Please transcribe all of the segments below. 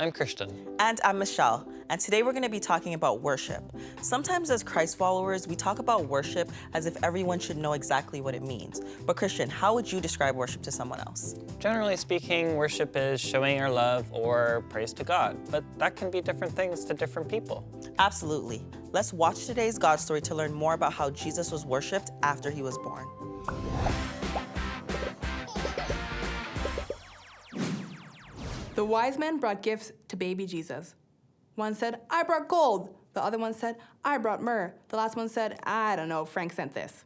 I'm Christian. And I'm Michelle, and today we're going to be talking about worship. Sometimes as Christ followers, we talk about worship as if everyone should know exactly what it means. But Christian, how would you describe worship to someone else? Generally speaking, worship is showing our love or praise to God, but that can be different things to different people. Absolutely. Let's watch today's God story to learn more about how Jesus was worshipped after he was born. The wise men brought gifts to baby Jesus. One said, "I brought gold." The other one said, "I brought myrrh." The last one said, "I don't know, Frank sent this."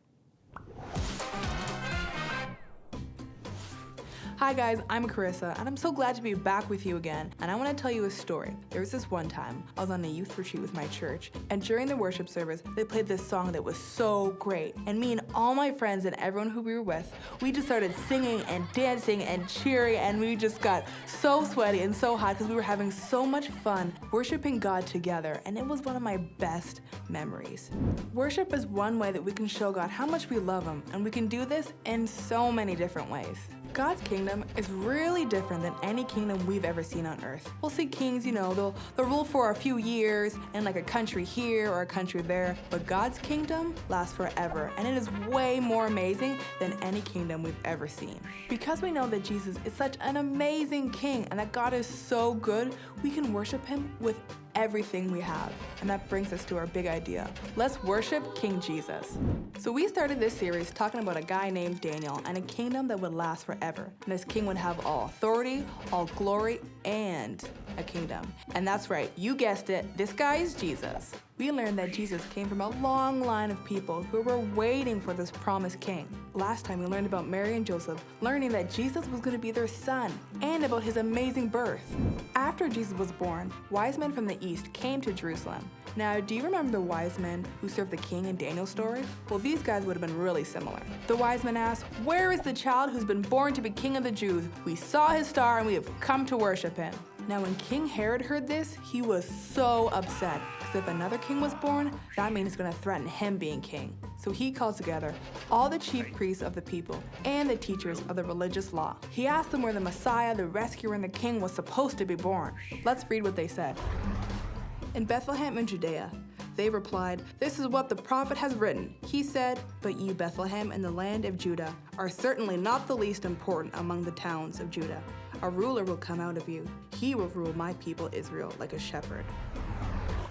Hi guys, I'm Charissa, and I'm so glad to be back with you again, and I want to tell you a story. There was this one time, I was on a youth retreat with my church, and during the worship service, they played this song that was so great, and me and all my friends and everyone who we were with, we just started singing and dancing and cheering, and we just got so sweaty and so hot because we were having so much fun worshiping God together, and it was one of my best memories. Worship is one way that we can show God how much we love Him, and we can do this in so many different ways. God's kingdom is really different than any kingdom we've ever seen on earth. We'll see kings, they'll rule for a few years in like a country here or a country there, but God's kingdom lasts forever, and it is way more amazing than any kingdom we've ever seen. Because we know that Jesus is such an amazing king and that God is so good, we can worship Him with everything we have. And that brings us to our big idea. Let's worship King Jesus. So we started this series talking about a guy named Daniel and a kingdom that would last forever. And this king would have all authority, all glory, and a kingdom. And that's right, you guessed it, this guy is Jesus. We learned that Jesus came from a long line of people who were waiting for this promised king. Last time we learned about Mary and Joseph, learning that Jesus was going to be their son, and about his amazing birth. After Jesus was born, wise men from the east came to Jerusalem. Now, do you remember the wise men who served the king in Daniel's story? Well, these guys would have been really similar. The wise men asked, "Where is the child who's been born to be king of the Jews? We saw his star and we have come to worship him." Now, when King Herod heard this, he was so upset, because if another king was born, that means it's going to threaten him being king. So he called together all the chief priests of the people and the teachers of the religious law. He asked them where the Messiah, the rescuer, and the king was supposed to be born. Let's read what they said. "In Bethlehem in Judea." They replied, "This is what the prophet has written. He said, 'But you, Bethlehem, in the land of Judah, are certainly not the least important among the towns of Judah. A ruler will come out of you. He will rule my people Israel like a shepherd.'"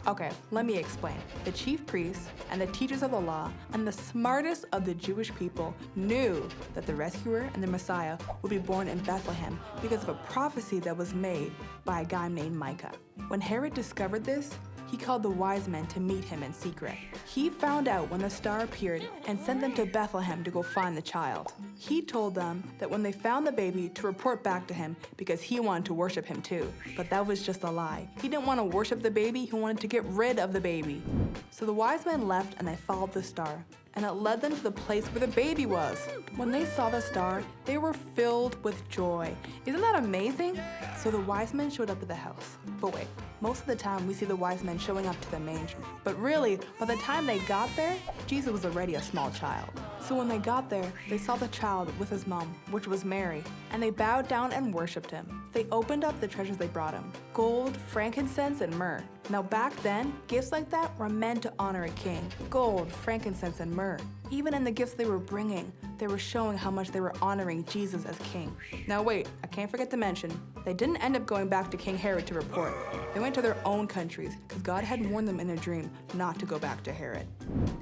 Okay, let me explain. The chief priests and the teachers of the law and the smartest of the Jewish people knew that the rescuer and the Messiah would be born in Bethlehem because of a prophecy that was made by a guy named Micah. When Herod discovered this, he called the wise men to meet him in secret. He found out when the star appeared and sent them to Bethlehem to go find the child. He told them that when they found the baby to report back to him because he wanted to worship him too. But that was just a lie. He didn't want to worship the baby, he wanted to get rid of the baby. So the wise men left and they followed the star, and it led them to the place where the baby was. When they saw the star, they were filled with joy. Isn't that amazing? So the wise men showed up at the house. But wait, most of the time we see the wise men showing up to the manger. But really, by the time they got there, Jesus was already a small child. So when they got there, they saw the child with his mom, which was Mary, and they bowed down and worshipped him. They opened up the treasures they brought him: gold, frankincense, and myrrh. Now back then, gifts like that were meant to honor a king. Gold, frankincense, and myrrh. Even in the gifts they were bringing, they were showing how much they were honoring Jesus as king. Now wait, I can't forget to mention, they didn't end up going back to King Herod to report. They went to their own countries, because God had warned them in a dream not to go back to Herod.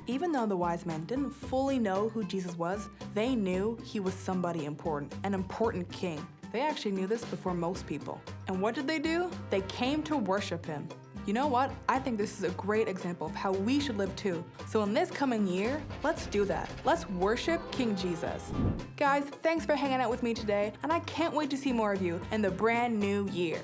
Even though the wise men didn't fully know who Jesus was, they knew he was somebody important, an important king. They actually knew this before most people. And what did they do? They came to worship him. You know what? I think this is a great example of how we should live too. So in this coming year, let's do that. Let's worship King Jesus. Guys, thanks for hanging out with me today, and I can't wait to see more of you in the brand new year.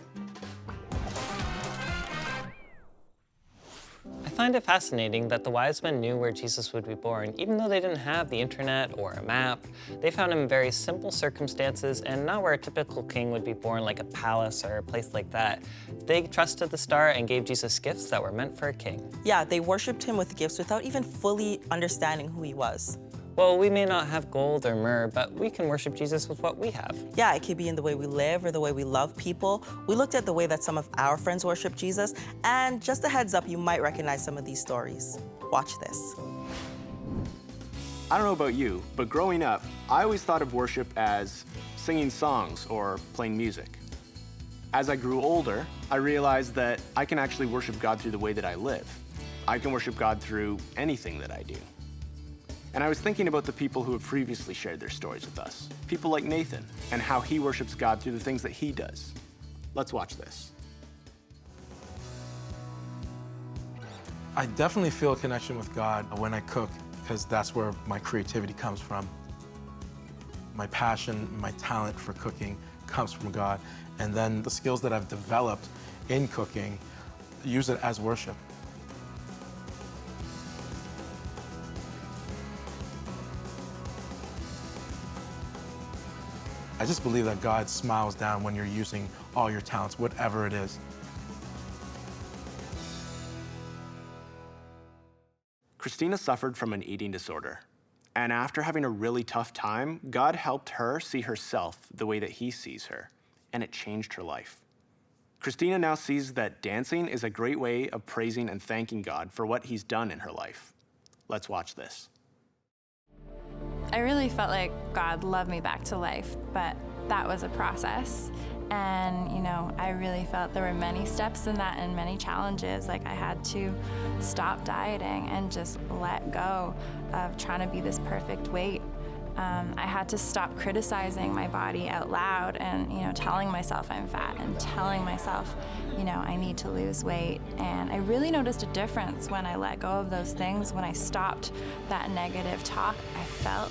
I find it fascinating that the wise men knew where Jesus would be born, even though they didn't have the internet or a map. They found him in very simple circumstances and not where a typical king would be born, like a palace or a place like that. They trusted the star and gave Jesus gifts that were meant for a king. Yeah, they worshipped him with gifts without even fully understanding who he was. Well, we may not have gold or myrrh, but we can worship Jesus with what we have. Yeah, it could be in the way we live or the way we love people. We looked at the way that some of our friends worship Jesus, and just a heads up, you might recognize some of these stories. Watch this. I don't know about you, but growing up, I always thought of worship as singing songs or playing music. As I grew older, I realized that I can actually worship God through the way that I live. I can worship God through anything that I do. And I was thinking about the people who have previously shared their stories with us. People like Nathan, and how he worships God through the things that he does. Let's watch this. I definitely feel a connection with God when I cook, because that's where my creativity comes from. My passion, my talent for cooking comes from God. And then the skills that I've developed in cooking, use it as worship. I just believe that God smiles down when you're using all your talents, whatever it is. Christina suffered from an eating disorder. And after having a really tough time, God helped her see herself the way that he sees her, and it changed her life. Christina now sees that dancing is a great way of praising and thanking God for what he's done in her life. Let's watch this. I really felt like God loved me back to life, but that was a process. And, I really felt there were many steps in that and many challenges. Like I had to stop dieting and just let go of trying to be this perfect weight. I had to stop criticizing my body out loud and, telling myself I'm fat and telling myself, I need to lose weight. And I really noticed a difference when I let go of those things. When I stopped that negative talk, I felt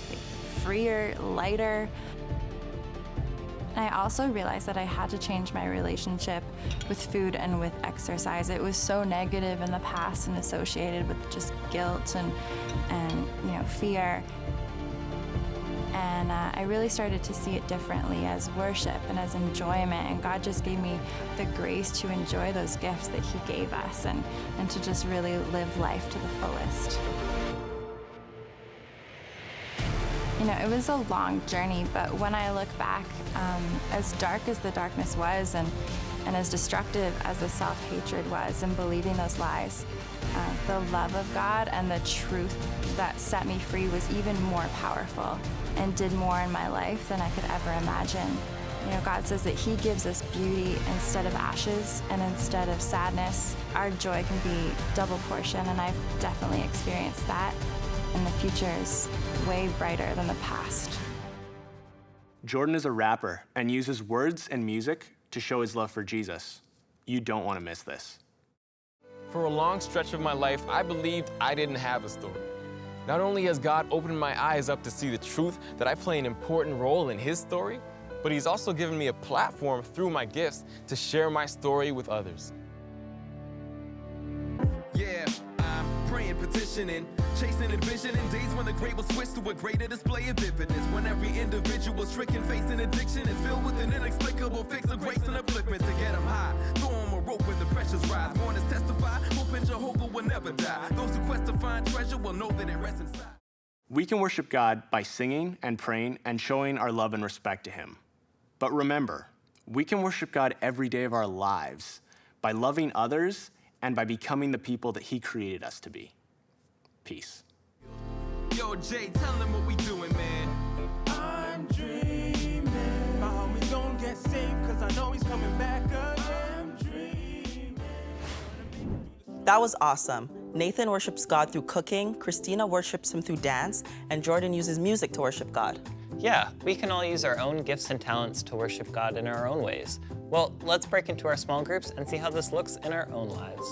freer, lighter. And I also realized that I had to change my relationship with food and with exercise. It was so negative in the past and associated with just guilt and fear. And I really started to see it differently as worship and as enjoyment. And God just gave me the grace to enjoy those gifts that he gave us and to just really live life to the fullest. It was a long journey, but when I look back, as dark as the darkness was and as destructive as the self-hatred was and believing those lies, the love of God and the truth that set me free was even more powerful and did more in my life than I could ever imagine. God says that he gives us beauty instead of ashes and instead of sadness. Our joy can be double portion, and I've definitely experienced that. And the future is way brighter than the past. Jordan is a rapper and uses words and music to show his love for Jesus. You don't want to miss this. For a long stretch of my life, I believed I didn't have a story. Not only has God opened my eyes up to see the truth that I play an important role in his story, but he's also given me a platform through my gifts to share my story with others. Yeah, I'm praying, petitioning, chasing and visioning days when the great will switch to a greater display of vividness. When every individual stricken, facing addiction is filled with an inexplicable fix of grace and upliftment to get them high. Throw them a rope when the pressures rise. Mourners testify, hoping Jehovah will never die. Those who quest to find treasure will know that it rests inside. We can worship God by singing and praying and showing our love and respect to him. But remember, we can worship God every day of our lives by loving others and by becoming the people that he created us to be. Peace. Yo, Jay, tell them what we doing, man. I'm dreaming. My homie gon' get saved, cause I know he's coming back again. I'm dreaming. That was awesome. Nathan worships God through cooking, Christina worships him through dance, and Jordan uses music to worship God. Yeah, we can all use our own gifts and talents to worship God in our own ways. Well, let's break into our small groups and see how this looks in our own lives.